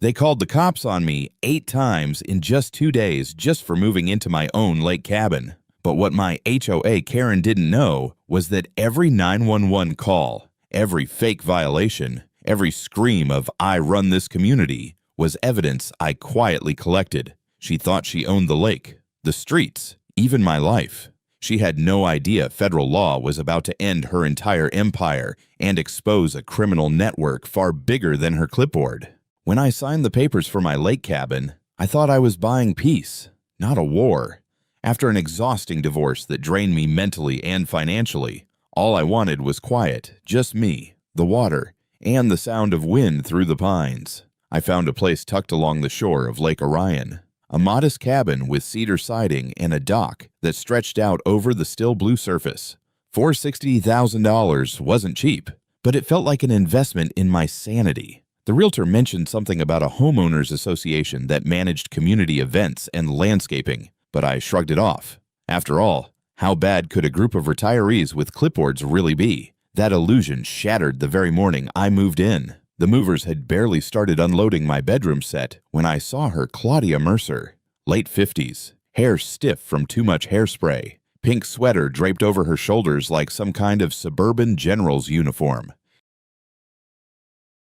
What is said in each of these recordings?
They called the cops on me 8 times in just 2 days just for moving into my own lake cabin. But what my HOA Karen didn't know was that every 911 call, every fake violation, every scream of "I run this community" was evidence I quietly collected. She thought she owned the lake, the streets, even my life. She had no idea federal law was about to end her entire empire and expose a criminal network far bigger than her clipboard. When I signed the papers for my lake cabin, I thought I was buying peace, not a war. After an exhausting divorce that drained me mentally and financially, all I wanted was quiet, just me, the water, and the sound of wind through the pines. I found a place tucked along the shore of Lake Orion, a modest cabin with cedar siding and a dock that stretched out over the still blue surface. $460,000 wasn't cheap, but it felt like an investment in my sanity. The realtor mentioned something about a homeowners association that managed community events and landscaping, but I shrugged it off. After all, how bad could a group of retirees with clipboards really be? That illusion shattered the very morning I moved in. The movers had barely started unloading my bedroom set when I saw her, Claudia Mercer, late 50s, hair stiff from too much hairspray, pink sweater draped over her shoulders like some kind of suburban general's uniform,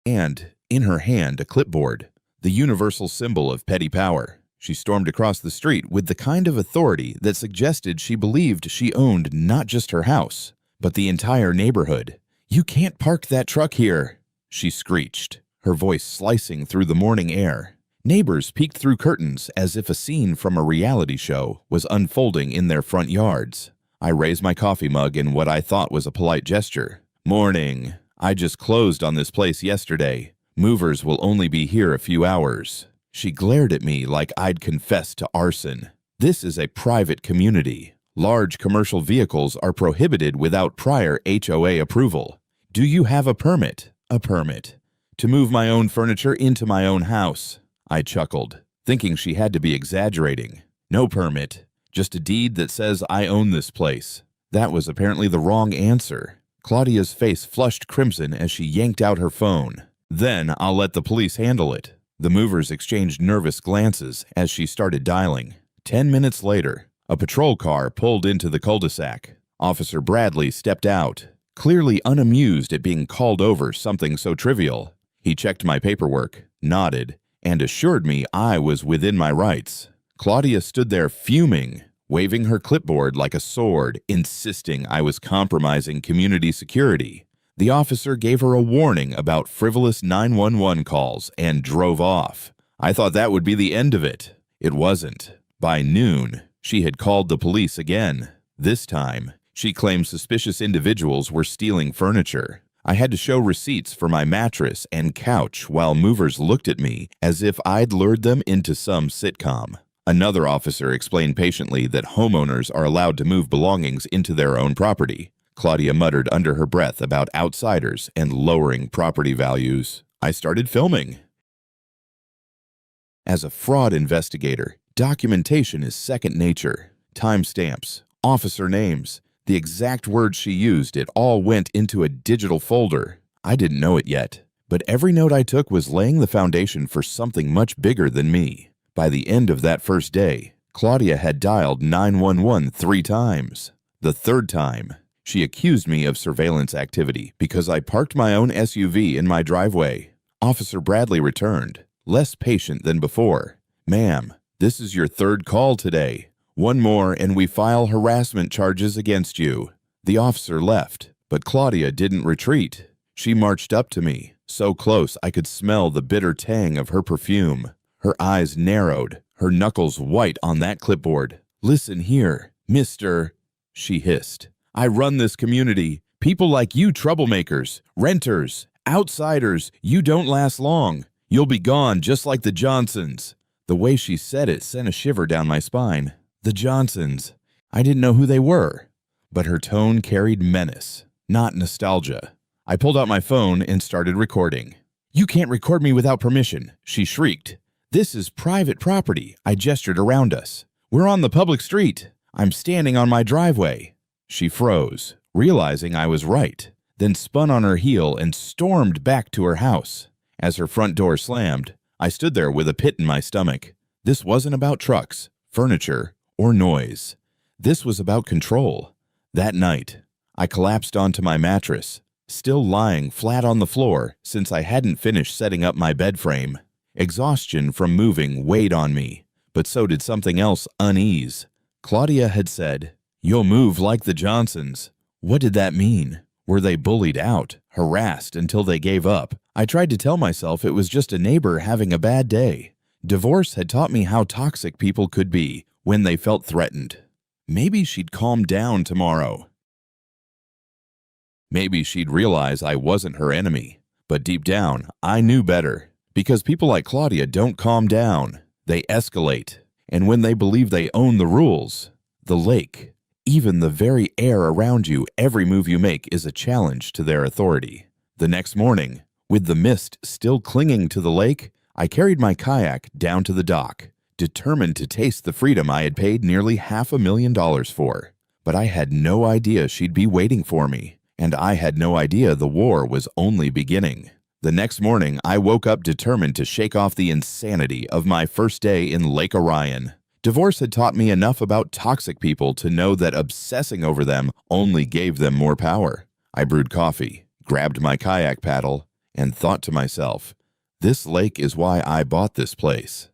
and in her hand a clipboard, the universal symbol of petty power. She stormed across the street with the kind of authority that suggested she believed she owned not just her house, but the entire neighborhood. "You can't park that truck here," she screeched, her voice slicing through the morning air. Neighbors peeked through curtains as if a scene from a reality show was unfolding in their front yards. I raised my coffee mug in what I thought was a polite gesture. "Morning. I just closed on this place yesterday. Movers will only be here a few hours." She glared at me like I'd confessed to arson. "This is a private community. Large commercial vehicles are prohibited without prior HOA approval. Do you have a permit?" "A permit. To move my own furniture into my own house." I chuckled, thinking she had to be exaggerating. "No permit. Just a deed that says I own this place." That was apparently the wrong answer. Claudia's face flushed crimson as she yanked out her phone. "Then I'll let the police handle it." The movers exchanged nervous glances as she started dialing. 10 minutes later, a patrol car pulled into the cul-de-sac. Officer Bradley stepped out, clearly unamused at being called over something so trivial. He checked my paperwork, nodded, and assured me I was within my rights. Claudia stood there fuming, waving her clipboard like a sword, insisting I was compromising community security. The officer gave her a warning about frivolous 911 calls and drove off. I thought that would be the end of it. It wasn't. By noon, she had called the police again. This time, she claimed suspicious individuals were stealing furniture. I had to show receipts for my mattress and couch while movers looked at me as if I'd lured them into some sitcom. Another officer explained patiently that homeowners are allowed to move belongings into their own property. Claudia muttered under her breath about outsiders and lowering property values. I started filming. As a fraud investigator, documentation is second nature. Timestamps, officer names, the exact words she used, it all went into a digital folder. I didn't know it yet, but every note I took was laying the foundation for something much bigger than me. By the end of that first day, Claudia had dialed 911 3 times. The third time, she accused me of surveillance activity because I parked my own SUV in my driveway. Officer Bradley returned, less patient than before. "Ma'am, this is your 3rd call today. One more and we file harassment charges against you." The officer left, but Claudia didn't retreat. She marched up to me, so close I could smell the bitter tang of her perfume. Her eyes narrowed, her knuckles white on that clipboard. "Listen here, Mr." she hissed. "I run this community. People like you troublemakers, renters, outsiders, you don't last long. You'll be gone just like the Johnsons." The way she said it sent a shiver down my spine. The Johnsons. I didn't know who they were, but her tone carried menace, not nostalgia. I pulled out my phone and started recording. "You can't record me without permission," she shrieked. "This is private property." I gestured around us. "We're on the public street. I'm standing on my driveway." She froze, realizing I was right, then spun on her heel and stormed back to her house. As her front door slammed, I stood there with a pit in my stomach. This wasn't about trucks, furniture, or noise. This was about control. That night, I collapsed onto my mattress, still lying flat on the floor since I hadn't finished setting up my bed frame. Exhaustion from moving weighed on me, but so did something else, unease. Claudia had said, "You'll move like the Johnsons." What did that mean? Were they bullied out, harassed until they gave up? I tried to tell myself it was just a neighbor having a bad day. Divorce had taught me how toxic people could be when they felt threatened. Maybe she'd calm down tomorrow. Maybe she'd realize I wasn't her enemy. But deep down, I knew better. Because people like Claudia don't calm down. They escalate. And when they believe they own the rules, the lake, even the very air around you, every move you make is a challenge to their authority. The next morning, with the mist still clinging to the lake, I carried my kayak down to the dock, determined to taste the freedom I had paid nearly $500,000 for. But I had no idea she'd be waiting for me, and I had no idea the war was only beginning. The next morning, I woke up determined to shake off the insanity of my first day in Lake Orion. Divorce had taught me enough about toxic people to know that obsessing over them only gave them more power. I brewed coffee, grabbed my kayak paddle, and thought to myself, this lake is why I bought this place.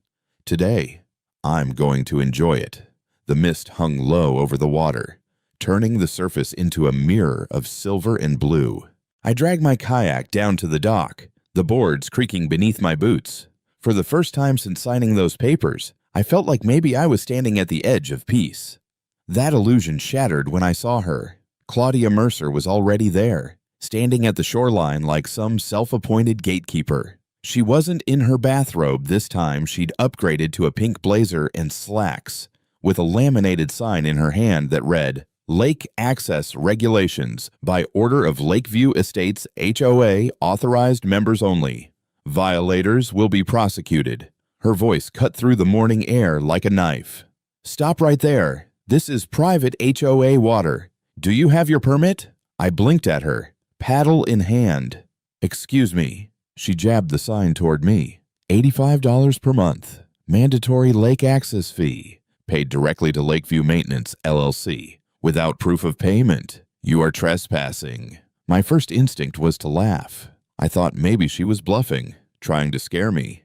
Today, I'm going to enjoy it. The mist hung low over the water, turning the surface into a mirror of silver and blue. I dragged my kayak down to the dock, the boards creaking beneath my boots. For the first time since signing those papers, I felt like maybe I was standing at the edge of peace. That illusion shattered when I saw her. Claudia Mercer was already there, standing at the shoreline like some self-appointed gatekeeper. She wasn't in her bathrobe this time. She'd upgraded to a pink blazer and slacks, with a laminated sign in her hand that read, Lake Access Regulations by order of Lakeview Estates HOA authorized members only. Violators will be prosecuted. Her voice cut through the morning air like a knife. Stop right there. This is private HOA water. Do you have your permit? I blinked at her, paddle in hand. Excuse me. She jabbed the sign toward me. $85 per month. Mandatory lake access fee. Paid directly to Lakeview Maintenance, LLC. Without proof of payment. You are trespassing. My first instinct was to laugh. I thought maybe she was bluffing, trying to scare me.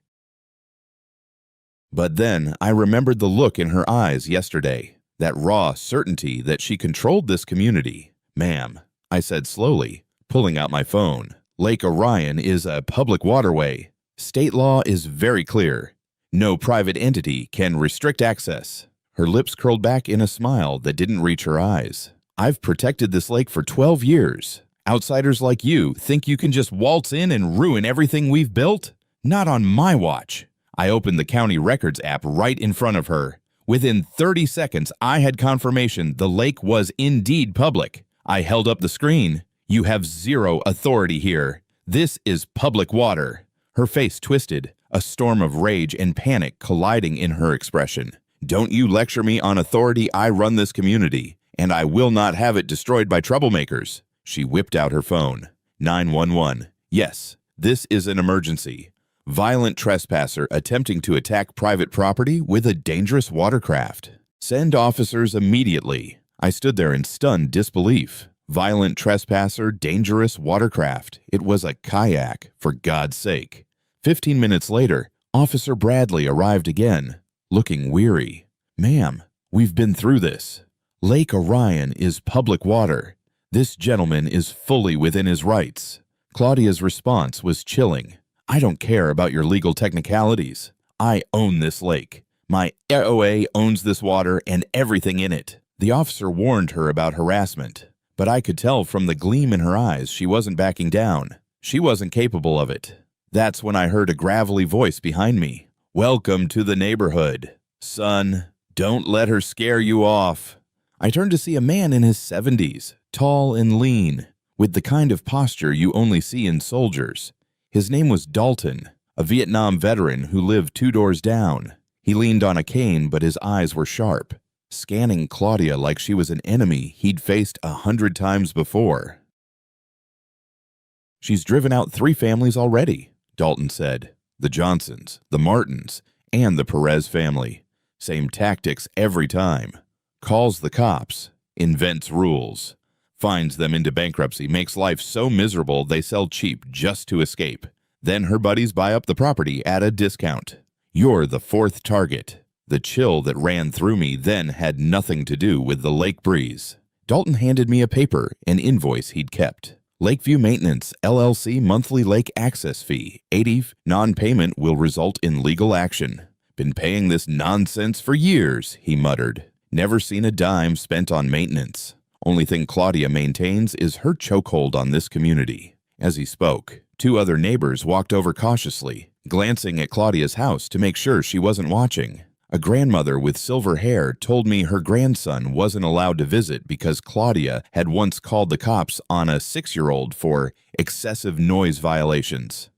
But then I remembered the look in her eyes yesterday, that raw certainty that she controlled this community. Ma'am, I said slowly, pulling out my phone. Lake Orion is a public waterway. State law is very clear. No private entity can restrict access. Her lips curled back in a smile that didn't reach her eyes. I've protected this lake for 12 years. Outsiders like you think you can just waltz in and ruin everything we've built? Not on my watch. I opened the county records app right in front of her. Within 30 seconds, I had confirmation the lake was indeed public. I held up the screen. You have zero authority here. This is public water. Her face twisted, a storm of rage and panic colliding in her expression. Don't you lecture me on authority. I run this community, and I will not have it destroyed by troublemakers. She whipped out her phone. 911. Yes, this is an emergency. Violent trespasser attempting to attack private property with a dangerous watercraft. Send officers immediately. I stood there in stunned disbelief. Violent trespasser, dangerous watercraft. It was a kayak, for God's sake. 15 minutes later, Officer Bradley arrived again, looking weary. Ma'am, we've been through this. Lake Orion is public water. This gentleman is fully within his rights. Claudia's response was chilling. I don't care about your legal technicalities. I own this lake. My HOA owns this water and everything in it. The officer warned her about harassment, but I could tell from the gleam in her eyes she wasn't backing down. She wasn't capable of it. That's when I heard a gravelly voice behind me. Welcome to the neighborhood. Son, don't let her scare you off. I turned to see a man in his 70s, tall and lean, with the kind of posture you only see in soldiers. His name was Dalton, a Vietnam veteran who lived 2 doors down. He leaned on a cane, but his eyes were sharp, scanning Claudia like she was an enemy he'd faced 100 times before. She's driven out 3 families already, Dalton said. The Johnsons, the Martins, and the Perez family. Same tactics every time. Calls the cops, invents rules, finds them into bankruptcy, makes life so miserable they sell cheap just to escape. Then her buddies buy up the property at a discount. You're the fourth target. The chill that ran through me then had nothing to do with the lake breeze. Dalton handed me a paper, an invoice he'd kept. Lakeview Maintenance, LLC monthly lake access fee, 80. Non-payment will result in legal action. Been paying this nonsense for years, he muttered. Never seen a dime spent on maintenance. Only thing Claudia maintains is her chokehold on this community. As he spoke, 2 other neighbors walked over cautiously, glancing at Claudia's house to make sure she wasn't watching. A grandmother with silver hair told me her grandson wasn't allowed to visit because Claudia had once called the cops on a 6-year-old for excessive noise violations.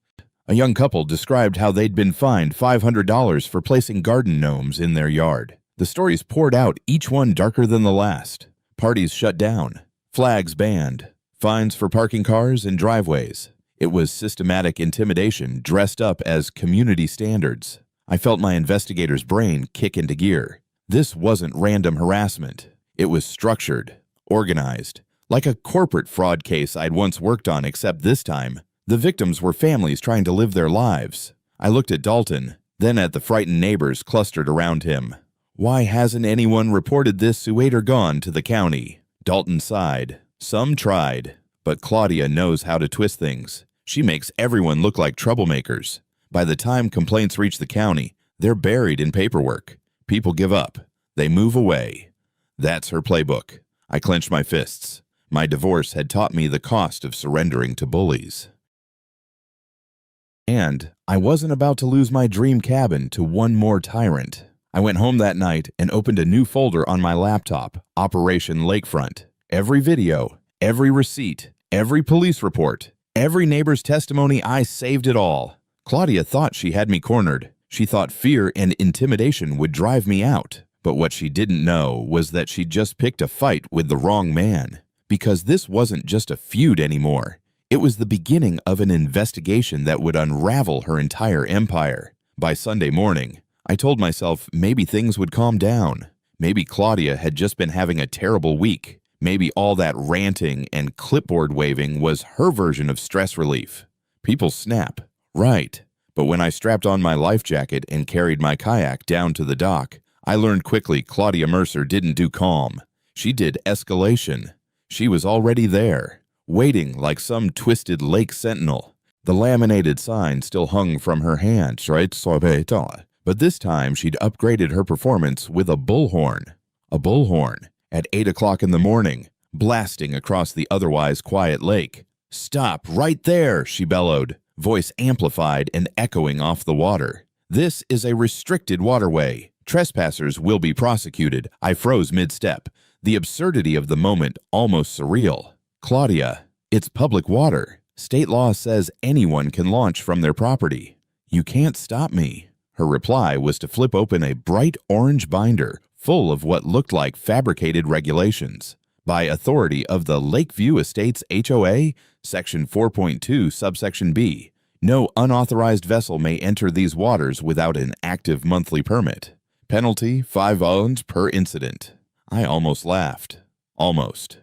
A young couple described how they'd been fined $500 for placing garden gnomes in their yard. The stories poured out, each one darker than the last. Parties shut down, flags banned, fines for parking cars in driveways. It was systematic intimidation dressed up as community standards. I felt my investigator's brain kick into gear. This wasn't random harassment. It was structured, organized, like a corporate fraud case I'd once worked on, except this time, the victims were families trying to live their lives. I looked at Dalton, then at the frightened neighbors clustered around him. Why hasn't anyone reported this suite or gone to the county? Dalton sighed. Some tried, but Claudia knows how to twist things. She makes everyone look like troublemakers. By the time complaints reach the county, they're buried in paperwork. People give up. They move away. That's her playbook. I clenched my fists. My divorce had taught me the cost of surrendering to bullies. And I wasn't about to lose my dream cabin to one more tyrant. I went home that night and opened a new folder on my laptop, Operation Lakefront. Every video, every receipt, every police report, every neighbor's testimony, I saved it all. Claudia thought she had me cornered. She thought fear and intimidation would drive me out. But what she didn't know was that she'd just picked a fight with the wrong man. Because this wasn't just a feud anymore. It was the beginning of an investigation that would unravel her entire empire. By Sunday morning, I told myself maybe things would calm down. Maybe Claudia had just been having a terrible week. Maybe all that ranting and clipboard waving was her version of stress relief. People snap. Right, but when I strapped on my life jacket and carried my kayak down to the dock, I learned quickly Claudia Mercer didn't do calm. She did escalation. She was already there, waiting like some twisted lake sentinel. The laminated sign still hung from her hand, but this time she'd upgraded her performance with a bullhorn. A bullhorn at 8 o'clock in the morning, blasting across the otherwise quiet lake. "Stop right there," she bellowed, voice amplified and echoing off the water. "This is a restricted waterway. Trespassers will be prosecuted." I froze mid-step, the absurdity of the moment almost surreal. "Claudia, it's public water. State law says anyone can launch from their property. You can't stop me." Her reply was to flip open a bright orange binder full of what looked like fabricated regulations. By authority of the Lakeview Estates HOA, Section 4.2, Subsection B, no unauthorized vessel may enter these waters without an active monthly permit. Penalty, $5 per incident. I almost laughed. Almost.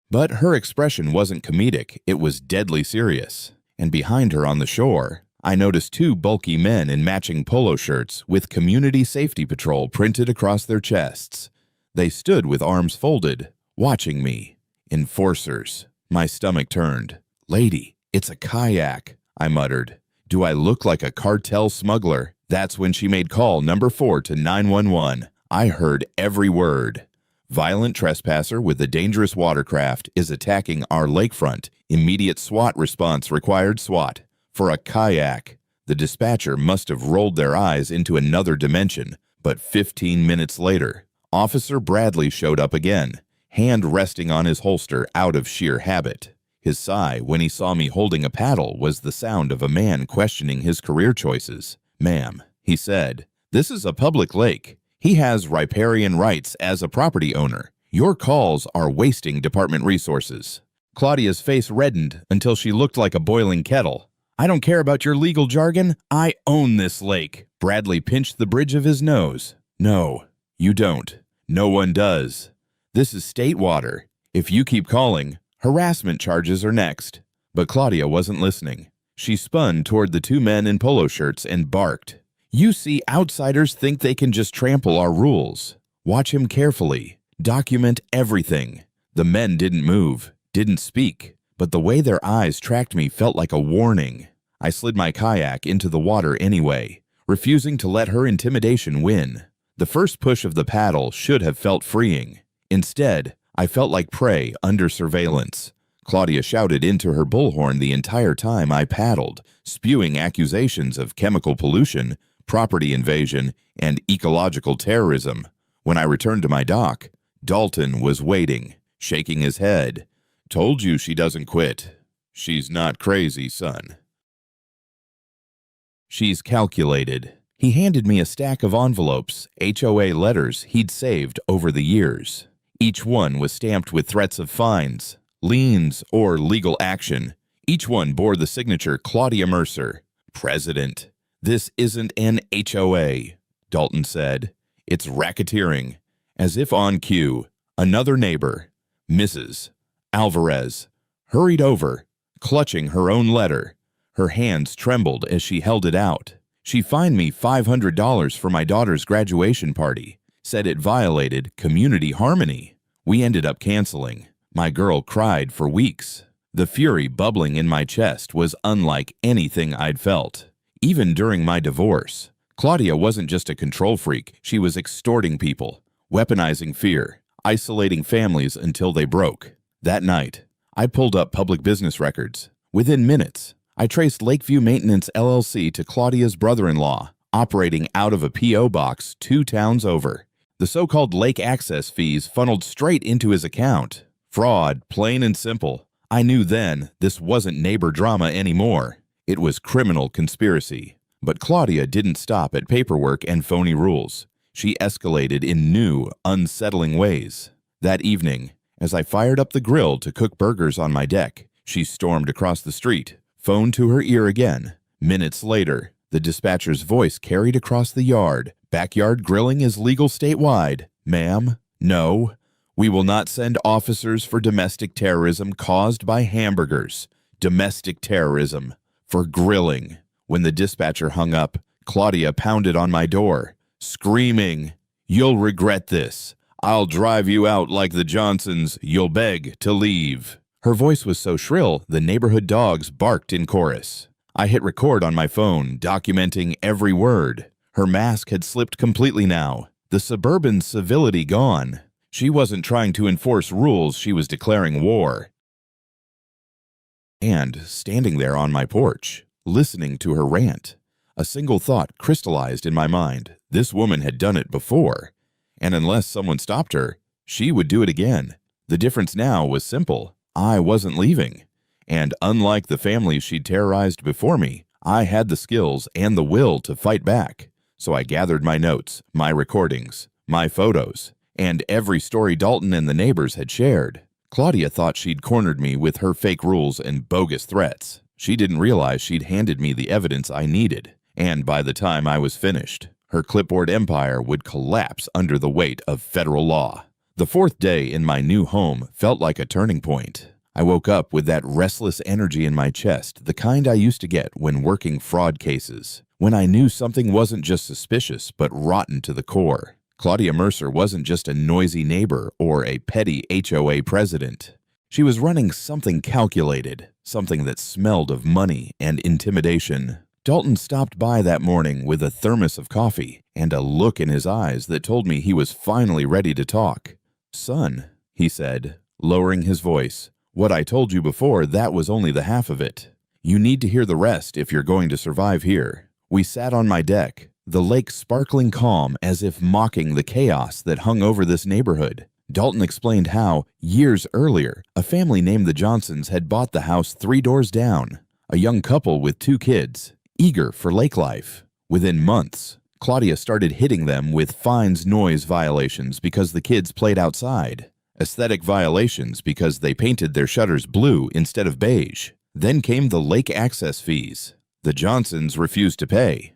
But her expression wasn't comedic, it was deadly serious. And behind her on the shore, I noticed 2 bulky men in matching polo shirts with Community Safety Patrol printed across their chests. They stood with arms folded, watching me. Enforcers. My stomach turned. "Lady, it's a kayak," I muttered. "Do I look like a cartel smuggler?" That's when she made call number 4 to 911. I heard every word. "Violent trespasser with a dangerous watercraft is attacking our lakefront. Immediate SWAT response required. SWAT. For a kayak." The dispatcher must have rolled their eyes into another dimension, but 15 minutes later, Officer Bradley showed up again, hand resting on his holster out of sheer habit. His sigh when he saw me holding a paddle was the sound of a man questioning his career choices. "Ma'am," he said, "this is a public lake. He has riparian rights as a property owner. Your calls are wasting department resources." Claudia's face reddened until she looked like a boiling kettle. I don't care about your legal jargon. I own this lake. Bradley pinched the bridge of his nose. No, you don't. No one does. This is state water. If you keep calling, harassment charges are next. But Claudia wasn't listening. She spun toward the two men in polo shirts and barked. You see, outsiders think they can just trample our rules. Watch him carefully. Document everything. The men didn't move, didn't speak, but the way their eyes tracked me felt like a warning. I slid my kayak into the water anyway, refusing to let her intimidation win. The first push of the paddle should have felt freeing. Instead, I felt like prey under surveillance. Claudia shouted into her bullhorn the entire time I paddled, spewing accusations of chemical pollution, property invasion, and ecological terrorism. When I returned to my dock, Dalton was waiting, shaking his head. Told you she doesn't quit. She's not crazy, son. She's calculated. He handed me a stack of envelopes, HOA letters he'd saved over the years. Each one was stamped with threats of fines, liens, or legal action. Each one bore the signature Claudia Mercer, President. This isn't an HOA, Dalton said. It's racketeering. As if on cue, another neighbor, Mrs. Alvarez, hurried over, clutching her own letter. Her hands trembled as she held it out. She fined me $500 for my daughter's graduation party, said it violated community harmony. We ended up canceling. My girl cried for weeks. The fury bubbling in my chest was unlike anything I'd felt. Even during my divorce, Claudia wasn't just a control freak. She was extorting people, weaponizing fear, isolating families until they broke. That night, I pulled up public business records. Within minutes, I traced Lakeview Maintenance LLC to Claudia's brother-in-law, operating out of a P.O. box 2 towns over. The so-called lake access fees funneled straight into his account. Fraud, plain and simple. I knew then this wasn't neighbor drama anymore. It was criminal conspiracy. But Claudia didn't stop at paperwork and phony rules. She escalated in new, unsettling ways. That evening, as I fired up the grill to cook burgers on my deck, she stormed across the street, phone to her ear again. Minutes later, the dispatcher's voice carried across the yard. Backyard grilling is legal statewide. Ma'am, no. We will not send officers for domestic terrorism caused by hamburgers. Domestic terrorism for grilling. When the dispatcher hung up, Claudia pounded on my door, screaming, "You'll regret this. I'll drive you out like the Johnsons. You'll beg to leave." Her voice was so shrill, the neighborhood dogs barked in chorus. I hit record on my phone, documenting every word. Her mask had slipped completely now, the suburban civility gone. She wasn't trying to enforce rules, she was declaring war. And standing there on my porch, listening to her rant, a single thought crystallized in my mind. This woman had done it before, and unless someone stopped her, she would do it again. The difference now was simple. I wasn't leaving. And unlike the families she'd terrorized before me, I had the skills and the will to fight back. So I gathered my notes, my recordings, my photos, and every story Dalton and the neighbors had shared. Claudia thought she'd cornered me with her fake rules and bogus threats. She didn't realize she'd handed me the evidence I needed. And by the time I was finished, her clipboard empire would collapse under the weight of federal law. The 4th day in my new home felt like a turning point. I woke up with that restless energy in my chest, the kind I used to get when working fraud cases, when I knew something wasn't just suspicious but rotten to the core. Claudia Mercer wasn't just a noisy neighbor or a petty HOA president. She was running something calculated, something that smelled of money and intimidation. Dalton stopped by that morning with a thermos of coffee and a look in his eyes that told me he was finally ready to talk. "Son," he said, lowering his voice, "what I told you before, that was only the half of it. You need to hear the rest if you're going to survive here." We sat on my deck, the lake sparkling calm as if mocking the chaos that hung over this neighborhood. Dalton explained how, years earlier, a family named the Johnsons had bought the house 3 doors down, a young couple with 2 kids, eager for lake life. Within months, Claudia started hitting them with fines, noise violations because the kids played outside, aesthetic violations because they painted their shutters blue instead of beige. Then came the lake access fees. The Johnsons refused to pay.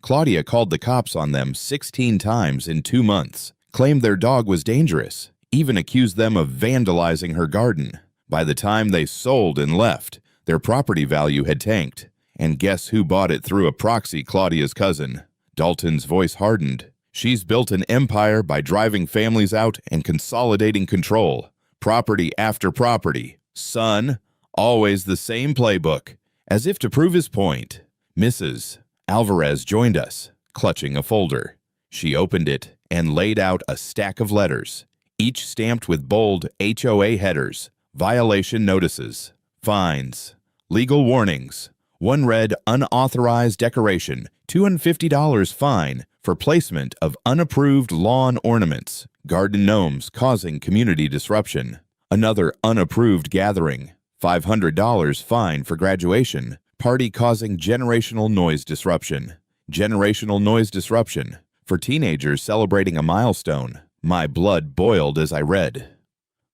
Claudia called the cops on them 16 times in 2 months, claimed their dog was dangerous, even accused them of vandalizing her garden. By the time they sold and left, their property value had tanked. And guess who bought it through a proxy? Claudia's cousin. Dalton's voice hardened. She's built an empire by driving families out and consolidating control. Property after property. Son, always the same playbook. As if to prove his point, Mrs. Alvarez joined us, clutching a folder. She opened it and laid out a stack of letters, each stamped with bold HOA headers, violation notices, fines, legal warnings. One read unauthorized decoration, $250 fine for placement of unapproved lawn ornaments, garden gnomes causing community disruption. Another unapproved gathering, $500 fine for graduation, party causing generational noise disruption. Generational noise disruption for teenagers celebrating a milestone. My blood boiled as I read.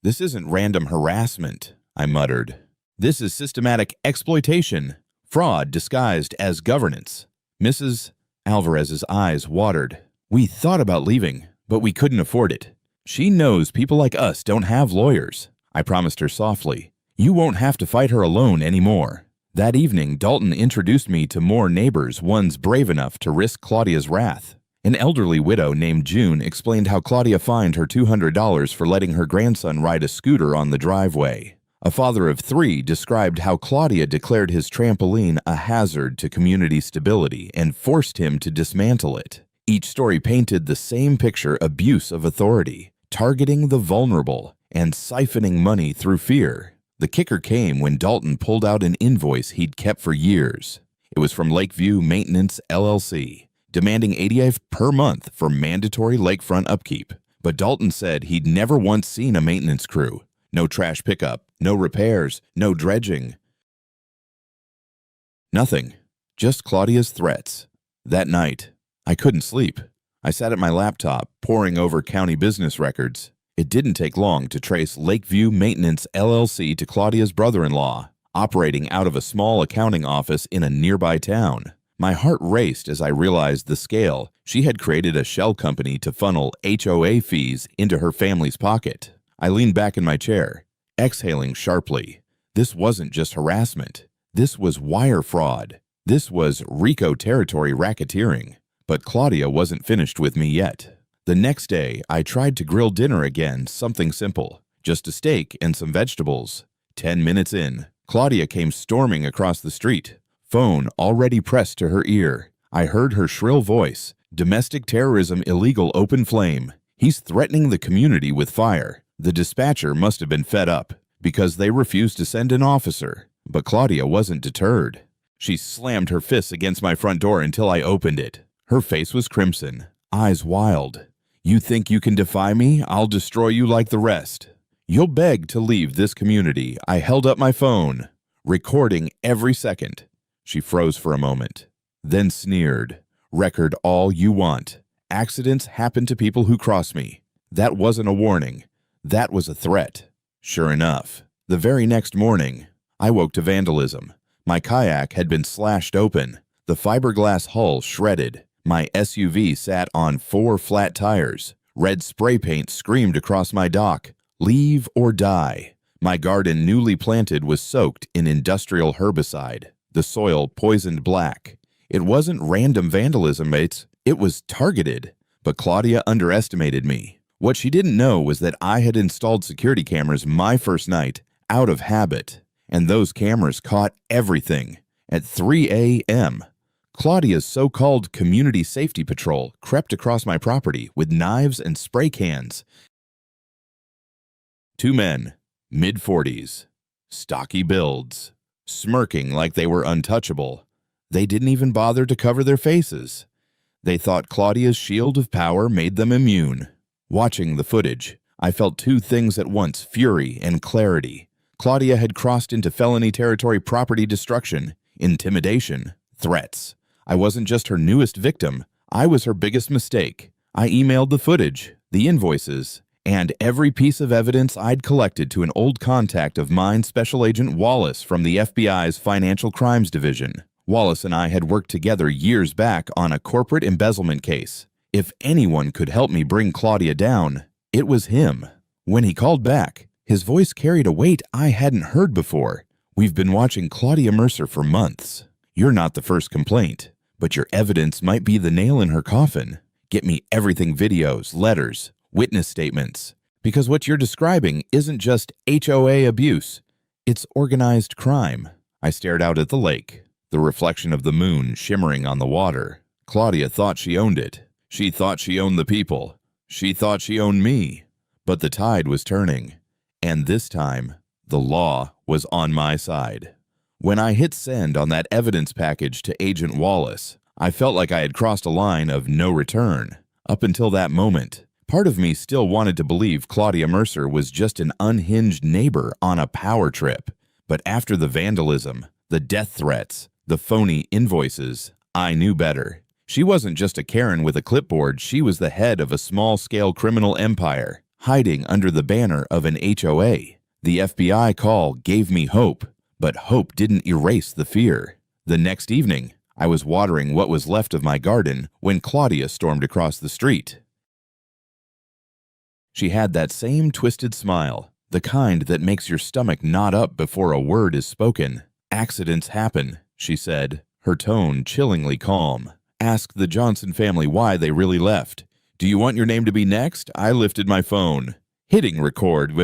This isn't random harassment, I muttered. This is systematic exploitation, fraud disguised as governance. Mrs. Alvarez's eyes watered. We thought about leaving, but we couldn't afford it. She knows people like us don't have lawyers. I promised her softly. You won't have to fight her alone anymore. That evening, Dalton introduced me to more neighbors, ones brave enough to risk Claudia's wrath. An elderly widow named June explained how Claudia fined her $200 for letting her grandson ride a scooter on the driveway. A father of 3 described how Claudia declared his trampoline a hazard to community stability and forced him to dismantle it. Each story painted the same picture: abuse of authority, targeting the vulnerable, and siphoning money through fear. The kicker came when Dalton pulled out an invoice he'd kept for years. It was from Lakeview Maintenance, LLC, demanding $88 per month for mandatory lakefront upkeep. But Dalton said he'd never once seen a maintenance crew. No trash pickup, no repairs, no dredging. Nothing. Just Claudia's threats. That night, I couldn't sleep. I sat at my laptop, poring over county business records. It didn't take long to trace Lakeview Maintenance, LLC to Claudia's brother-in-law, operating out of a small accounting office in a nearby town. My heart raced as I realized the scale. She had created a shell company to funnel HOA fees into her family's pocket. I leaned back in my chair, exhaling sharply. This wasn't just harassment. This was wire fraud. This was RICO territory racketeering. But Claudia wasn't finished with me yet. The next day, I tried to grill dinner again, something simple. Just a steak and some vegetables. 10 minutes in, Claudia came storming across the street, phone already pressed to her ear. I heard her shrill voice. Domestic terrorism, illegal, open flame. He's threatening the community with fire. The dispatcher must have been fed up because they refused to send an officer. But Claudia wasn't deterred. She slammed her fists against my front door until I opened it. Her face was crimson, eyes wild. You think you can defy me? I'll destroy you like the rest. You'll beg to leave this community. I held up my phone, recording every second. She froze for a moment, then sneered. Record all you want. Accidents happen to people who cross me. That wasn't a warning. That was a threat. Sure enough, the very next morning, I woke to vandalism. My kayak had been slashed open, the fiberglass hull shredded. My SUV sat on 4 flat tires. Red spray paint screamed across my dock. Leave or die. My garden, newly planted, was soaked in industrial herbicide. The soil poisoned black. It wasn't random vandalism, mates. It was targeted. But Claudia underestimated me. What she didn't know was that I had installed security cameras my first night, out of habit. And those cameras caught everything. At 3 a.m., Claudia's so-called community safety patrol crept across my property with knives and spray cans. 2 men, mid-40s, stocky builds, smirking like they were untouchable. They didn't even bother to cover their faces. They thought Claudia's shield of power made them immune. Watching the footage, I felt 2 things at once: fury and clarity. Claudia had crossed into felony territory: property destruction, intimidation, threats. I wasn't just her newest victim. I was her biggest mistake. I emailed the footage, the invoices, and every piece of evidence I'd collected to an old contact of mine, Special Agent Wallace from the FBI's Financial Crimes Division. Wallace and I had worked together years back on a corporate embezzlement case. If anyone could help me bring Claudia down, it was him. When he called back, his voice carried a weight I hadn't heard before. "We've been watching Claudia Mercer for months. You're not the first complaint, but your evidence might be the nail in her coffin. Get me everything: videos, letters, witness statements. Because what you're describing isn't just HOA abuse, it's organized crime." I stared out at the lake, the reflection of the moon shimmering on the water. Claudia thought she owned it. She thought she owned the people. She thought she owned me. But the tide was turning, and this time, the law was on my side. When I hit send on that evidence package to Agent Wallace, I felt like I had crossed a line of no return. Up until that moment, part of me still wanted to believe Claudia Mercer was just an unhinged neighbor on a power trip. But after the vandalism, the death threats, the phony invoices, I knew better. She wasn't just a Karen with a clipboard, she was the head of a small-scale criminal empire, hiding under the banner of an HOA. The FBI call gave me hope, but hope didn't erase the fear. The next evening, I was watering what was left of my garden when Claudia stormed across the street. She had that same twisted smile, the kind that makes your stomach knot up before a word is spoken. "Accidents happen," she said, her tone chillingly calm. "Ask the Johnson family why they really left. Do you want your name to be next?" I lifted my phone. Hitting record,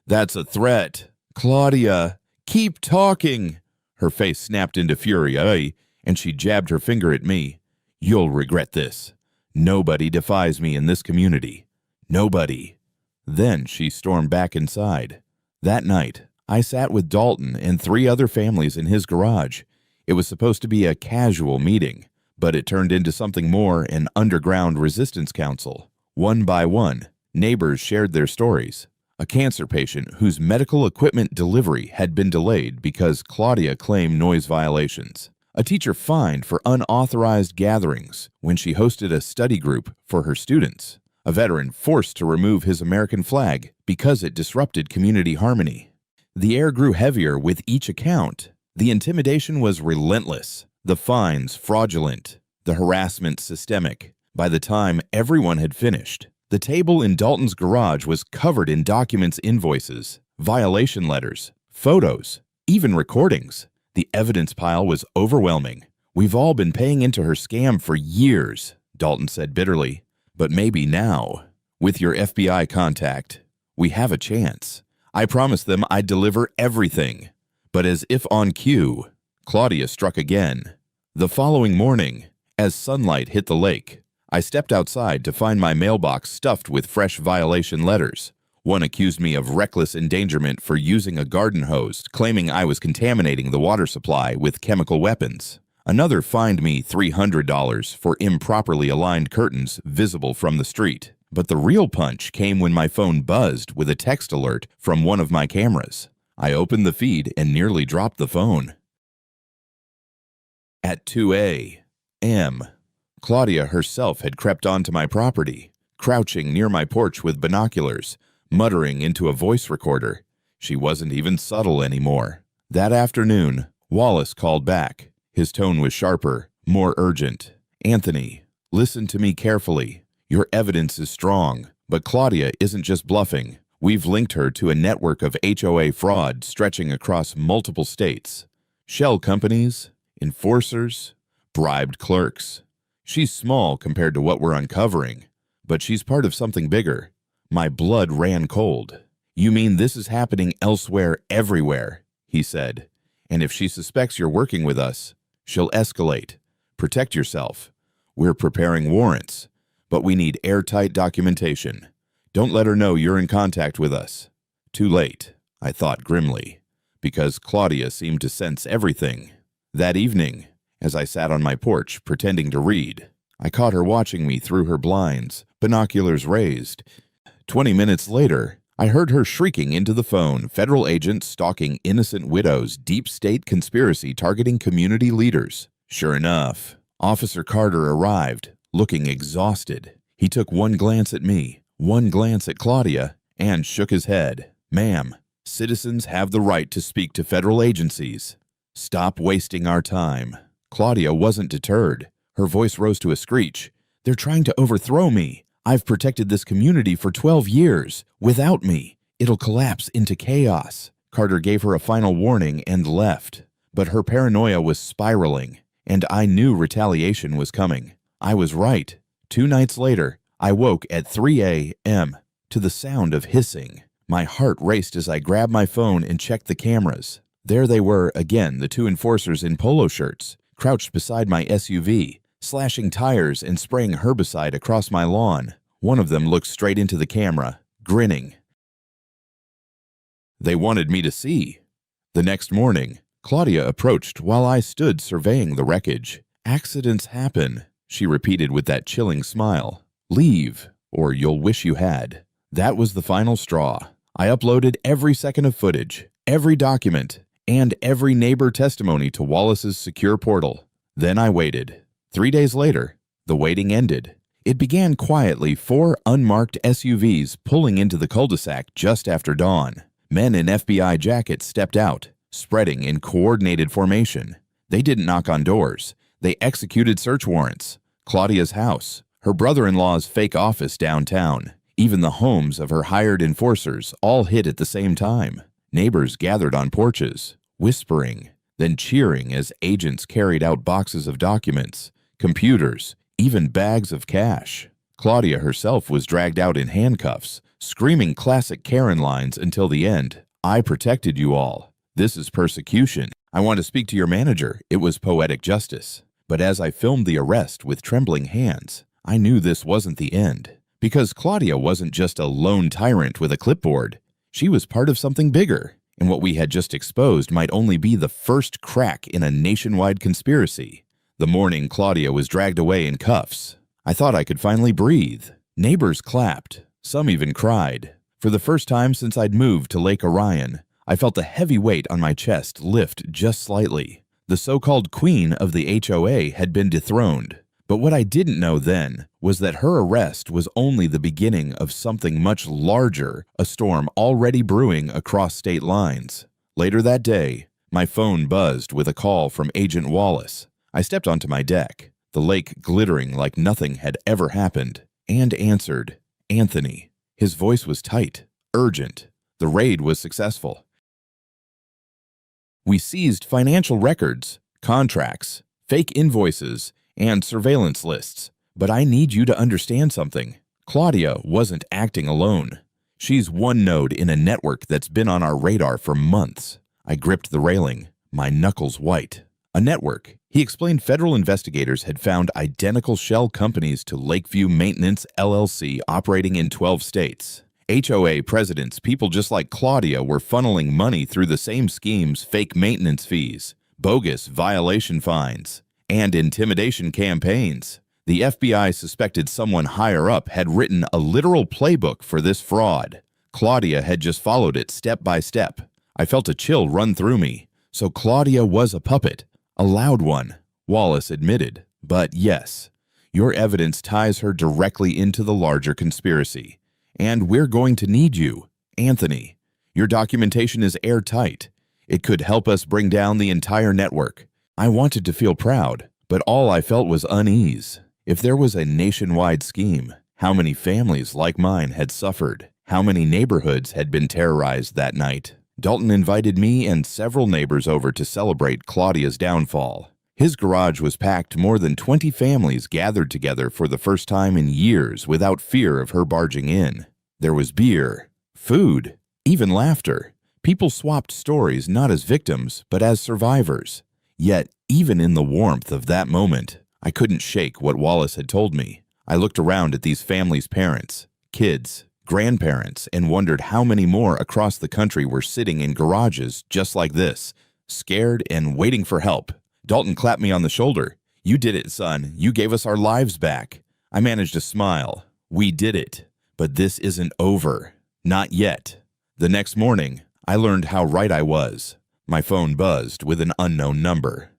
"That's a threat." "Claudia, keep talking." Her face snapped into fury, and she jabbed her finger at me. "You'll regret this. Nobody defies me in this community. Nobody." Then she stormed back inside. That night, I sat with Dalton and 3 other families in his garage. It was supposed to be a casual meeting, but it turned into something more: an underground resistance council. One by one, neighbors shared their stories. A cancer patient whose medical equipment delivery had been delayed because Claudia claimed noise violations. A teacher fined for unauthorized gatherings when she hosted a study group for her students. A veteran forced to remove his American flag because it disrupted community harmony. The air grew heavier with each account. The intimidation was relentless, the fines fraudulent, the harassment systemic. By the time everyone had finished, the table in Dalton's garage was covered in documents, invoices, violation letters, photos, even recordings. The evidence pile was overwhelming. "We've all been paying into her scam for years," Dalton said bitterly. "But maybe now, with your FBI contact, we have a chance. I promised them I'd deliver everything." But as if on cue, Claudia struck again. The following morning, as sunlight hit the lake, I stepped outside to find my mailbox stuffed with fresh violation letters. One accused me of reckless endangerment for using a garden hose, claiming I was contaminating the water supply with chemical weapons. Another fined me $300 for improperly aligned curtains visible from the street. But the real punch came when my phone buzzed with a text alert from one of my cameras. I opened the feed and nearly dropped the phone. At 2 a.m., Claudia herself had crept onto my property, crouching near my porch with binoculars, muttering into a voice recorder. She wasn't even subtle anymore. That afternoon, Wallace called back. His tone was sharper, more urgent. "Anthony, listen to me carefully. Your evidence is strong, but Claudia isn't just bluffing. We've linked her to a network of HOA fraud stretching across multiple states. Shell companies, enforcers, bribed clerks. She's small compared to what we're uncovering, but she's part of something bigger." My blood ran cold. "You mean this is happening elsewhere, everywhere?" he said. "And if she suspects you're working with us, she'll escalate. Protect yourself. We're preparing warrants, but we need airtight documentation. Don't let her know you're in contact with us." Too late, I thought grimly, because Claudia seemed to sense everything. That evening, as I sat on my porch pretending to read, I caught her watching me through her blinds, binoculars raised. 20 minutes later, I heard her shrieking into the phone, "Federal agents stalking innocent widows, deep state conspiracy targeting community leaders." Sure enough, Officer Carter arrived, looking exhausted. He took one glance at me, one glance at Claudia, and shook his head. "Ma'am, citizens have the right to speak to federal agencies. Stop wasting our time." Claudia wasn't deterred. Her voice rose to a screech. "They're trying to overthrow me. I've protected this community for 12 years. Without me, it'll collapse into chaos." Carter gave her a final warning and left. But her paranoia was spiraling, and I knew retaliation was coming. I was right. 2 nights later, I woke at 3 a.m. to the sound of hissing. My heart raced as I grabbed my phone and checked the cameras. There they were again, the 2 enforcers in polo shirts, crouched beside my SUV, slashing tires and spraying herbicide across my lawn. One of them looked straight into the camera, grinning. They wanted me to see. The next morning, Claudia approached while I stood surveying the wreckage. "Accidents happen," she repeated with that chilling smile. "Leave, or you'll wish you had." That was the final straw. I uploaded every second of footage, every document, and every neighbor testimony to Wallace's secure portal. Then I waited. 3 days later, the waiting ended. It began quietly, 4 unmarked SUVs pulling into the cul-de-sac just after dawn. Men in FBI jackets stepped out, spreading in coordinated formation. They didn't knock on doors. They executed search warrants. Claudia's house, her brother-in-law's fake office downtown, even the homes of her hired enforcers all hit at the same time. Neighbors gathered on porches, whispering, then cheering as agents carried out boxes of documents, computers, even bags of cash. Claudia herself was dragged out in handcuffs, screaming classic Karen lines until the end. "I protected you all. This is persecution. I want to speak to your manager." It was poetic justice. But as I filmed the arrest with trembling hands, I knew this wasn't the end. Because Claudia wasn't just a lone tyrant with a clipboard. She was part of something bigger, and what we had just exposed might only be the first crack in a nationwide conspiracy. The morning Claudia was dragged away in cuffs, I thought I could finally breathe. Neighbors clapped. Some even cried. For the first time since I'd moved to Lake Orion, I felt the heavy weight on my chest lift just slightly. The so-called queen of the HOA had been dethroned. But what I didn't know then was that her arrest was only the beginning of something much larger, a storm already brewing across state lines. Later that day, my phone buzzed with a call from Agent Wallace. I stepped onto my deck, the lake glittering like nothing had ever happened, and answered. Anthony. His voice was tight, urgent. The raid was successful. We seized financial records, contracts, fake invoices, and surveillance lists. But I need you to understand something. Claudia wasn't acting alone. She's one node in a network that's been on our radar for months. I gripped the railing, my knuckles white. A network. He explained federal investigators had found identical shell companies to Lakeview Maintenance LLC operating in 12 states. HOA presidents, people just like Claudia, were funneling money through the same schemes: fake maintenance fees, bogus violation fines, and intimidation campaigns. The FBI suspected someone higher up had written a literal playbook for this fraud. Claudia had just followed it step by step. I felt a chill run through me. So Claudia was a puppet, a loud one, Wallace admitted. But yes, your evidence ties her directly into the larger conspiracy. And we're going to need you, Anthony. Your documentation is airtight. It could help us bring down the entire network. I wanted to feel proud, but all I felt was unease. If there was a nationwide scheme, how many families like mine had suffered? How many neighborhoods had been terrorized that night? Dalton invited me and several neighbors over to celebrate Claudia's downfall. His garage was packed. More than 20 families gathered together for the first time in years without fear of her barging in. There was beer, food, even laughter. People swapped stories not as victims, but as survivors. Yet, even in the warmth of that moment, I couldn't shake what Wallace had told me. I looked around at these families' parents, kids, grandparents, and wondered how many more across the country were sitting in garages just like this, scared and waiting for help. Dalton clapped me on the shoulder. "You did it, son. You gave us our lives back." I managed to smile. We did it. But this isn't over. Not yet. The next morning, I learned how right I was. My phone buzzed with an unknown number.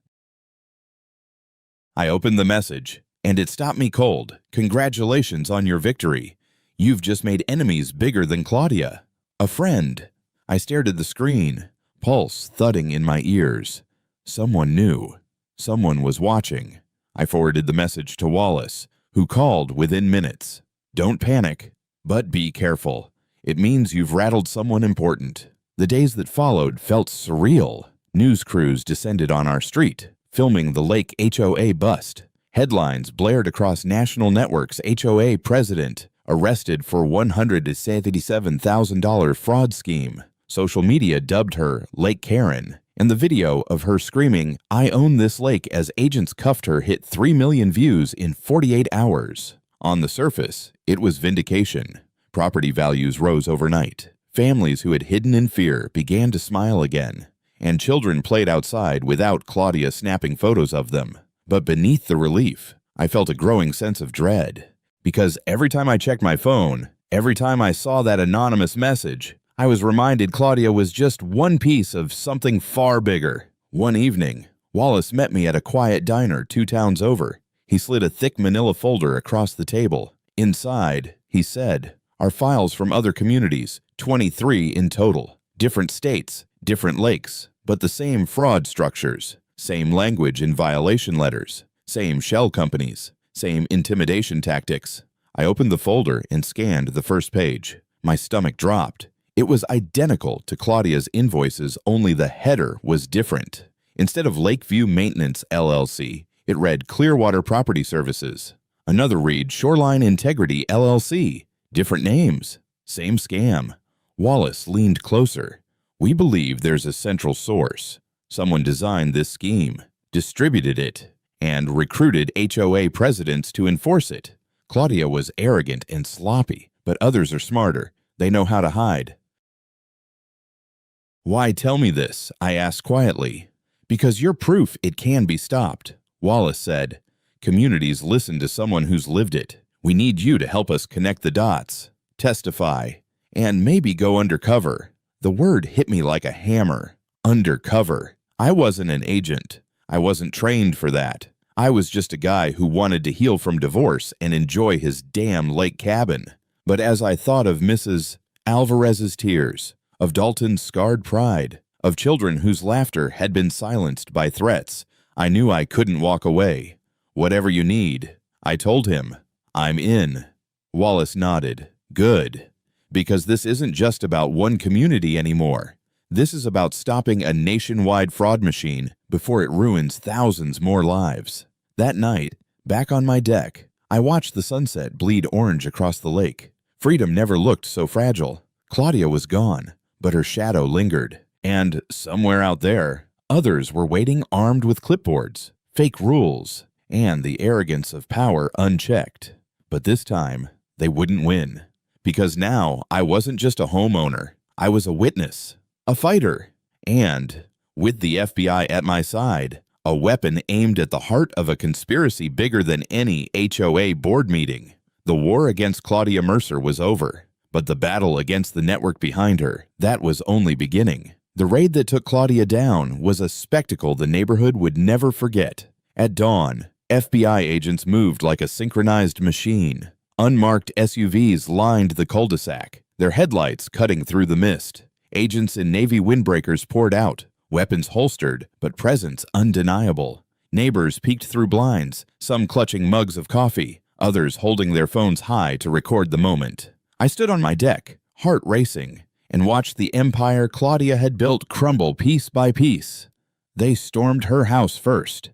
I opened the message, and it stopped me cold. "Congratulations on your victory. You've just made enemies bigger than Claudia. A friend. I stared at the screen, pulse thudding in my ears. Someone knew. Someone was watching. I forwarded the message to Wallace, who called within minutes. Don't panic, but be careful. It means you've rattled someone important. The days that followed felt surreal. News crews descended on our street, filming the Lake HOA bust. Headlines blared across national networks. HOA president arrested for $177,000 fraud scheme. Social media dubbed her Lake Karen, and the video of her screaming, "I own this lake," as agents cuffed her hit 3 million views in 48 hours. On the surface, it was vindication. Property values rose overnight. Families who had hidden in fear began to smile again, and children played outside without Claudia snapping photos of them. But beneath the relief, I felt a growing sense of dread. Because every time I checked my phone, every time I saw that anonymous message, I was reminded Claudia was just one piece of something far bigger. One evening, Wallace met me at a quiet diner 2 towns over. He slid a thick manila folder across the table. Inside, he said, are files from other communities, 23 in total. Different states, different lakes, but the same fraud structures. Same language in violation letters, same shell companies, same intimidation tactics. I opened the folder and scanned the first page. My stomach dropped. It was identical to Claudia's invoices, only the header was different. Instead of Lakeview Maintenance LLC, it read Clearwater Property Services. Another read Shoreline Integrity LLC. Different names, same scam. Wallace leaned closer. We believe there's a central source. Someone designed this scheme, distributed it, and recruited HOA presidents to enforce it. Claudia was arrogant and sloppy, but others are smarter. They know how to hide. Why tell me this? I asked quietly. Because you're proof it can be stopped. Wallace said, communities listen to someone who's lived it. We need you to help us connect the dots, testify, and maybe go undercover. The word hit me like a hammer. Undercover. I wasn't an agent. I wasn't trained for that. I was just a guy who wanted to heal from divorce and enjoy his damn lake cabin. But as I thought of Mrs. Alvarez's tears, of Dalton's scarred pride, of children whose laughter had been silenced by threats, I knew I couldn't walk away. Whatever you need, I told him. I'm in. Wallace nodded. Good. Because this isn't just about one community anymore. This is about stopping a nationwide fraud machine before it ruins thousands more lives. That night, back on my deck, I watched the sunset bleed orange across the lake. Freedom never looked so fragile. Claudia was gone, but her shadow lingered. And somewhere out there, others were waiting armed with clipboards, fake rules, and the arrogance of power unchecked. But this time, they wouldn't win. Because now I wasn't just a homeowner. I was a witness. A fighter, and, with the FBI at my side, a weapon aimed at the heart of a conspiracy bigger than any HOA board meeting. The war against Claudia Mercer was over, but the battle against the network behind her, that was only beginning. The raid that took Claudia down was a spectacle the neighborhood would never forget. At dawn, FBI agents moved like a synchronized machine. Unmarked SUVs lined the cul-de-sac, their headlights cutting through the mist. Agents in Navy windbreakers poured out, weapons holstered, but presence undeniable. Neighbors peeked through blinds, some clutching mugs of coffee, others holding their phones high to record the moment. I stood on my deck, heart racing, and watched the empire Claudia had built crumble piece by piece. They stormed her house first.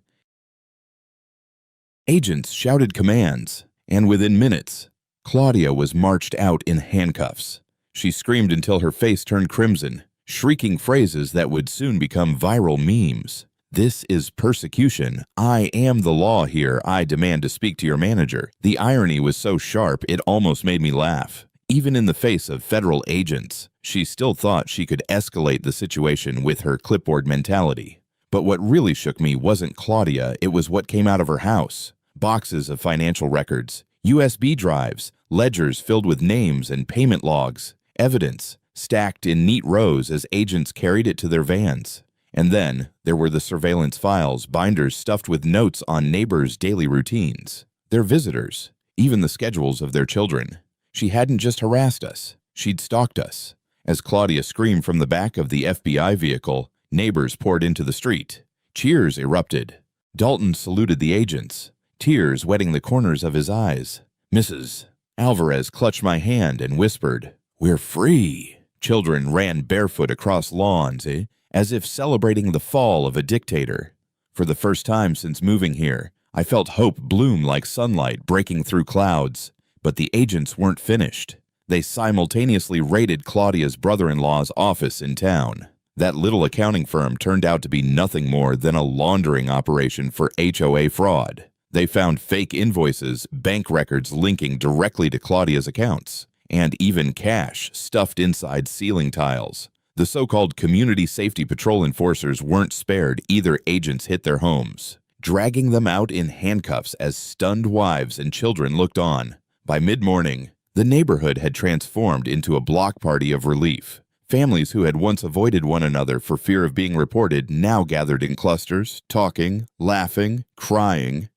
Agents shouted commands, and within minutes, Claudia was marched out in handcuffs. She screamed until her face turned crimson, shrieking phrases that would soon become viral memes. This is persecution. I am the law here. I demand to speak to your manager. The irony was so sharp it almost made me laugh. Even in the face of federal agents, she still thought she could escalate the situation with her clipboard mentality. But what really shook me wasn't Claudia, it was what came out of her house. Boxes of financial records, USB drives, ledgers filled with names and payment logs. Evidence, stacked in neat rows as agents carried it to their vans. And then there were the surveillance files, binders stuffed with notes on neighbors' daily routines, their visitors, even the schedules of their children. She hadn't just harassed us, she'd stalked us. As Claudia screamed from the back of the FBI vehicle, neighbors poured into the street. Cheers erupted. Dalton saluted the agents, tears wetting the corners of his eyes. Mrs. Alvarez clutched my hand and whispered, "We're free." Children ran barefoot across lawns, as if celebrating the fall of a dictator. For the first time since moving here, I felt hope bloom like sunlight breaking through clouds. But the agents weren't finished. They simultaneously raided Claudia's brother-in-law's office in town. That little accounting firm turned out to be nothing more than a laundering operation for HOA fraud. They found fake invoices, bank records linking directly to Claudia's accounts, and even cash stuffed inside ceiling tiles. The so-called Community Safety Patrol enforcers weren't spared either. Agents hit their homes, dragging them out in handcuffs as stunned wives and children looked on. By mid-morning, the neighborhood had transformed into a block party of relief. Families who had once avoided one another for fear of being reported now gathered in clusters, talking, laughing, crying.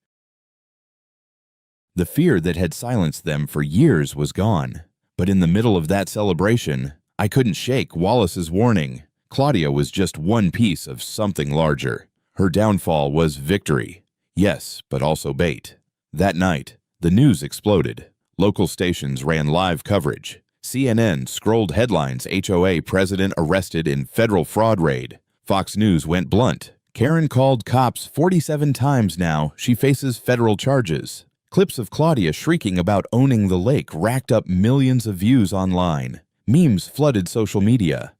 The fear that had silenced them for years was gone. But in the middle of that celebration, I couldn't shake Wallace's warning. Claudia was just one piece of something larger. Her downfall was victory. Yes, but also bait. That night, the news exploded. Local stations ran live coverage. CNN scrolled headlines, HOA president arrested in federal fraud raid. Fox News went blunt. Karen called cops 47 times now. She faces federal charges. Clips of Claudia shrieking about owning the lake racked up millions of views online. Memes flooded social media.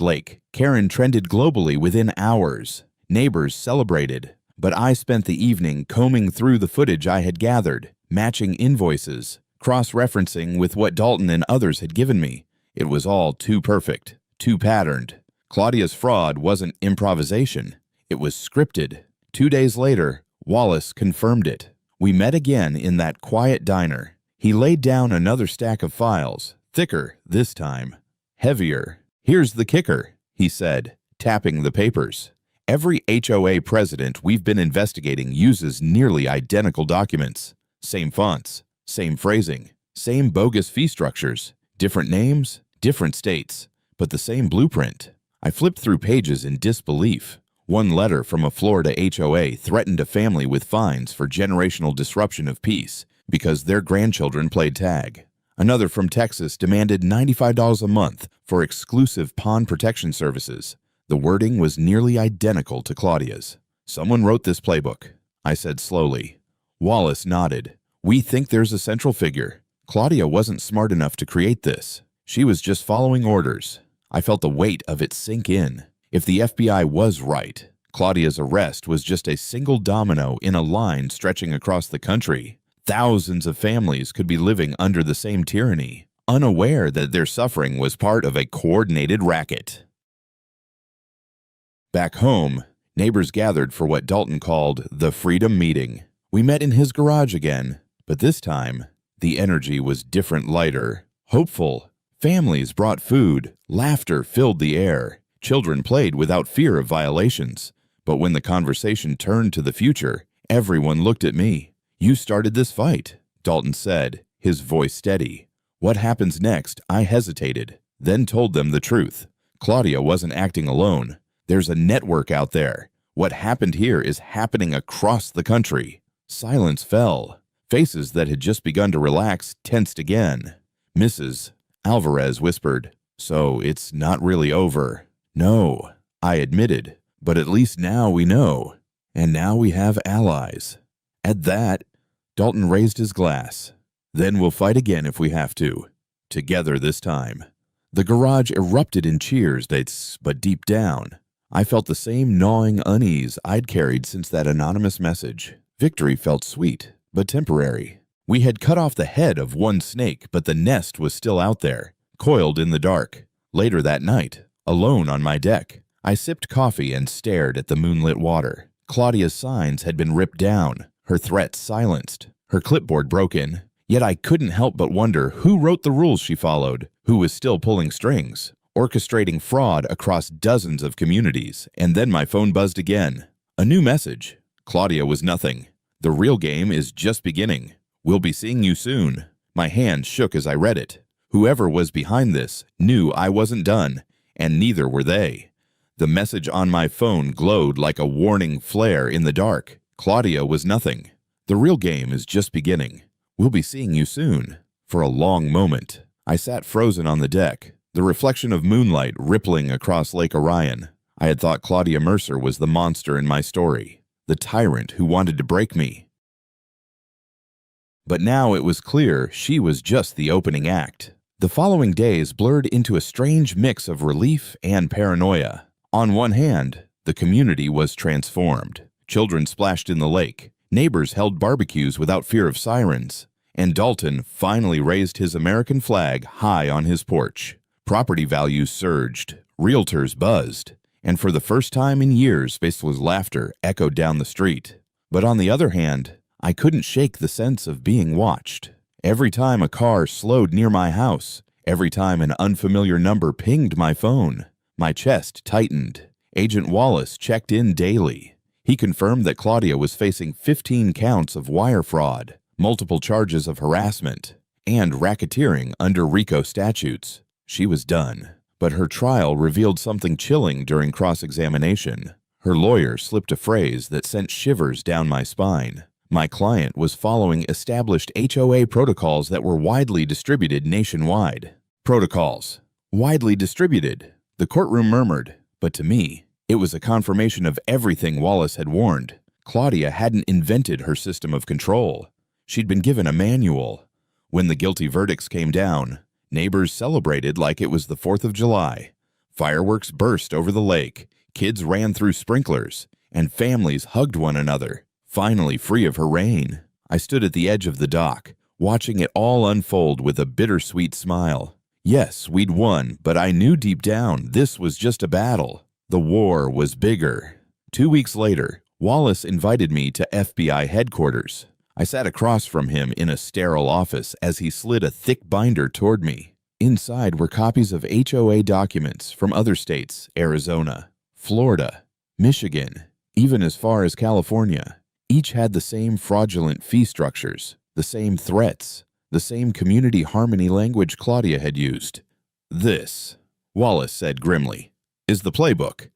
Lake. Karen trended globally within hours. Neighbors celebrated. But I spent the evening combing through the footage I had gathered, matching invoices, cross-referencing with what Dalton and others had given me. It was all too perfect, too patterned. Claudia's fraud wasn't improvisation. It was scripted. 2 days later, Wallace confirmed it. We met again in that quiet diner. He laid down another stack of files, thicker this time, heavier. "Here's the kicker," he said, tapping the papers. "Every HOA president we've been investigating uses nearly identical documents. Same fonts, same phrasing, same bogus fee structures, different names, different states, but the same blueprint." I flipped through pages in disbelief. One letter from a Florida HOA threatened a family with fines for generational disruption of peace because their grandchildren played tag. Another from Texas demanded $95 a month for exclusive pawn protection services. The wording was nearly identical to Claudia's. "Someone wrote this playbook," I said slowly. Wallace nodded. "We think there's a central figure. Claudia wasn't smart enough to create this. She was just following orders." I felt the weight of it sink in. If the FBI was right, Claudia's arrest was just a single domino in a line stretching across the country. Thousands of families could be living under the same tyranny, unaware that their suffering was part of a coordinated racket. Back home, neighbors gathered for what Dalton called the Freedom Meeting. We met in his garage again, but this time, the energy was different, lighter, hopeful. Families brought food, laughter filled the air, children played without fear of violations. But when the conversation turned to the future, everyone looked at me. "You started this fight," Dalton said, his voice steady. "What happens next?" I hesitated, then told them the truth. Claudia wasn't acting alone. There's a network out there. What happened here is happening across the country. Silence fell. Faces that had just begun to relax tensed again. Mrs. Alvarez whispered, "So it's not really over." "No," I admitted, "but at least now we know. And now we have allies." At that, Dalton raised his glass. "Then we'll fight again if we have to. Together this time." The garage erupted in cheers, but deep down, I felt the same gnawing unease I'd carried since that anonymous message. Victory felt sweet, but temporary. We had cut off the head of one snake, but the nest was still out there, coiled in the dark. Later that night, alone on my deck, I sipped coffee and stared at the moonlit water. Claudia's signs had been ripped down, her threats silenced, her clipboard broken. Yet I couldn't help but wonder who wrote the rules she followed, who was still pulling strings, orchestrating fraud across dozens of communities. And then my phone buzzed again. A new message. Claudia was nothing. The real game is just beginning. We'll be seeing you soon. My hand shook as I read it. Whoever was behind this knew I wasn't done, and neither were they. The message on my phone glowed like a warning flare in the dark. Claudia was nothing. The real game is just beginning. We'll be seeing you soon. For a long moment, I sat frozen on the deck, the reflection of moonlight rippling across Lake Orion. I had thought Claudia Mercer was the monster in my story, the tyrant who wanted to break me. But now it was clear she was just the opening act. The following days blurred into a strange mix of relief and paranoia. On one hand, the community was transformed. Children splashed in the lake, neighbors held barbecues without fear of sirens, and Dalton finally raised his American flag high on his porch. Property values surged, realtors buzzed, and for the first time in years, faceless laughter echoed down the street. But on the other hand, I couldn't shake the sense of being watched. Every time a car slowed near my house, every time an unfamiliar number pinged my phone, my chest tightened. Agent Wallace checked in daily. He confirmed that Claudia was facing 15 counts of wire fraud, multiple charges of harassment, and racketeering under RICO statutes. She was done. But her trial revealed something chilling during cross-examination. Her lawyer slipped a phrase that sent shivers down my spine. My client was following established HOA protocols that were widely distributed nationwide. Protocols. Widely distributed. The courtroom murmured, but to me, it was a confirmation of everything Wallace had warned. Claudia hadn't invented her system of control. She'd been given a manual. When the guilty verdicts came down, neighbors celebrated like it was the 4th of July. Fireworks burst over the lake, kids ran through sprinklers, and families hugged one another, finally free of her reign. I stood at the edge of the dock, watching it all unfold with a bittersweet smile. Yes, we'd won, but I knew deep down this was just a battle. The war was bigger. 2 weeks later, Wallace invited me to FBI headquarters. I sat across from him in a sterile office as he slid a thick binder toward me. Inside were copies of HOA documents from other states, Arizona, Florida, Michigan, even as far as California. Each had the same fraudulent fee structures, the same threats, the same community harmony language Claudia had used. This, Wallace said grimly, is the playbook.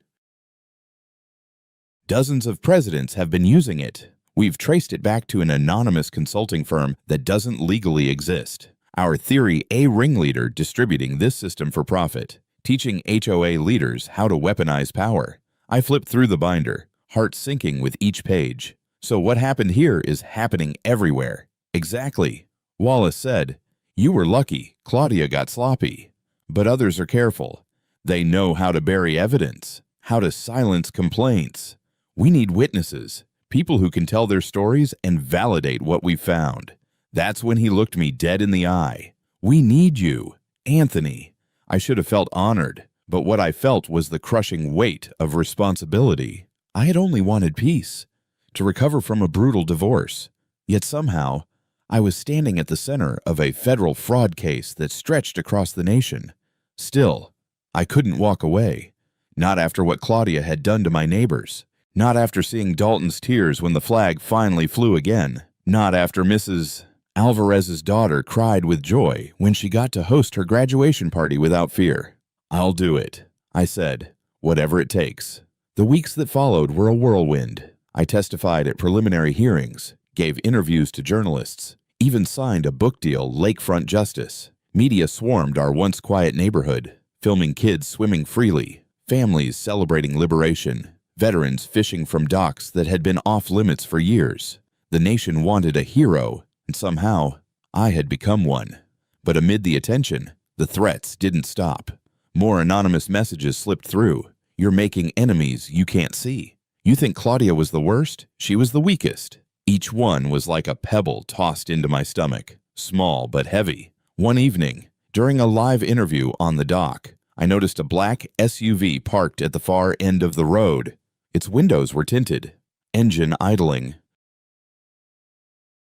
Dozens of presidents have been using it. We've traced it back to an anonymous consulting firm that doesn't legally exist. Our theory, a ringleader distributing this system for profit, teaching HOA leaders how to weaponize power. I flipped through the binder, heart sinking with each page. So what happened here is happening everywhere. Exactly. Wallace said, "You were lucky. Claudia got sloppy. But others are careful. They know how to bury evidence, how to silence complaints. We need witnesses, people who can tell their stories and validate what we found." That's when he looked me dead in the eye. "We need you, Anthony." I should have felt honored, but what I felt was the crushing weight of responsibility. I had only wanted peace, to recover from a brutal divorce. Yet somehow, I was standing at the center of a federal fraud case that stretched across the nation. Still, I couldn't walk away. Not after what Claudia had done to my neighbors. Not after seeing Dalton's tears when the flag finally flew again. Not after Mrs. Alvarez's daughter cried with joy when she got to host her graduation party without fear. "I'll do it," I said, "whatever it takes." The weeks that followed were a whirlwind. I testified at preliminary hearings, gave interviews to journalists, even signed a book deal lakefront justice. Media swarmed our once quiet neighborhood, filming kids swimming freely, families celebrating liberation, veterans fishing from docks that had been off limits for years. The nation wanted a hero, and somehow I had become one. But amid the attention, the threats didn't stop. More anonymous messages slipped through. "You're making enemies you can't see. You think Claudia was the worst? She was the weakest." Each one was like a pebble tossed into my stomach, small but heavy. One evening, during a live interview on the dock, I noticed a black SUV parked at the far end of the road. Its windows were tinted, engine idling.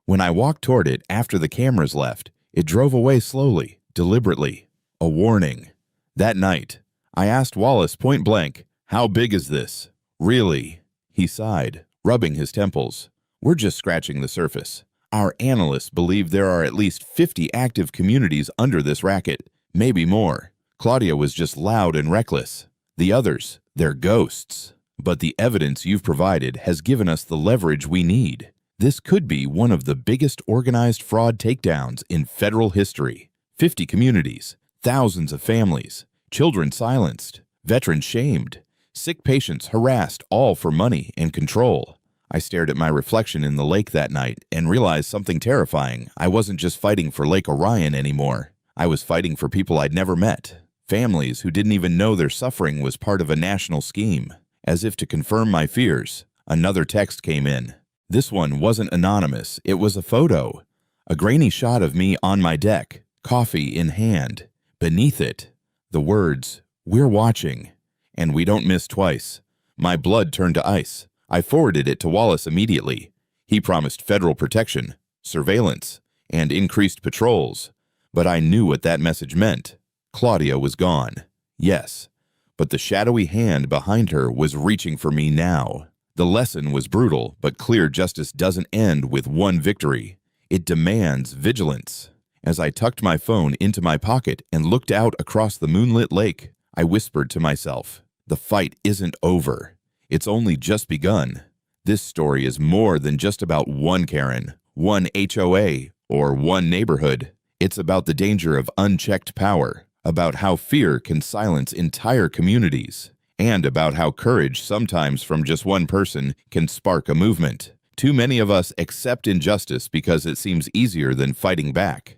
When I walked toward it after the cameras left, it drove away slowly, deliberately. A warning. That night, I asked Wallace point blank, "How big is this?" "Really?" He sighed, rubbing his temples. "We're just scratching the surface. Our analysts believe there are at least 50 active communities under this racket, maybe more. Claudia was just loud and reckless. The others, they're ghosts. But the evidence you've provided has given us the leverage we need. This could be one of the biggest organized fraud takedowns in federal history. 50 communities, thousands of families, children silenced, veterans shamed, sick patients harassed, all for money and control. I stared at my reflection in the lake that night and realized something terrifying. I wasn't just fighting for Lake Orion anymore. I was fighting for people I'd never met, families who didn't even know their suffering was part of a national scheme. As if to confirm my fears, another text came in. This one wasn't anonymous, it was a photo. A grainy shot of me on my deck, coffee in hand. Beneath it, the words, "We're watching, and we don't miss twice." My blood turned to ice. I forwarded it to Wallace immediately. He promised federal protection, surveillance, and increased patrols. But I knew what that message meant. Claudia was gone. Yes, but the shadowy hand behind her was reaching for me now. The lesson was brutal, but clear justice doesn't end with one victory. It demands vigilance. As I tucked my phone into my pocket and looked out across the moonlit lake, I whispered to myself, the fight isn't over. It's only just begun. This story is more than just about one Karen, one HOA, or one neighborhood. It's about the danger of unchecked power, about how fear can silence entire communities, and about how courage, sometimes from just one person, can spark a movement. Too many of us accept injustice because it seems easier than fighting back.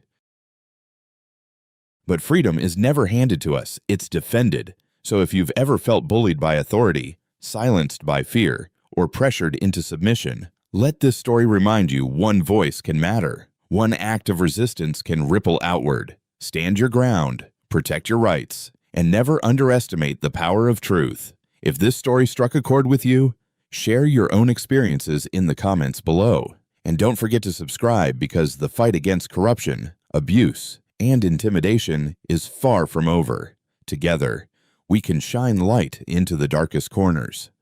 But freedom is never handed to us, it's defended. So if you've ever felt bullied by authority, silenced by fear, or pressured into submission, let this story remind you one voice can matter. One act of resistance can ripple outward. Stand your ground, protect your rights, and never underestimate the power of truth. If this story struck a chord with you, share your own experiences in the comments below. And don't forget to subscribe because the fight against corruption, abuse, and intimidation is far from over. Together, we can shine light into the darkest corners.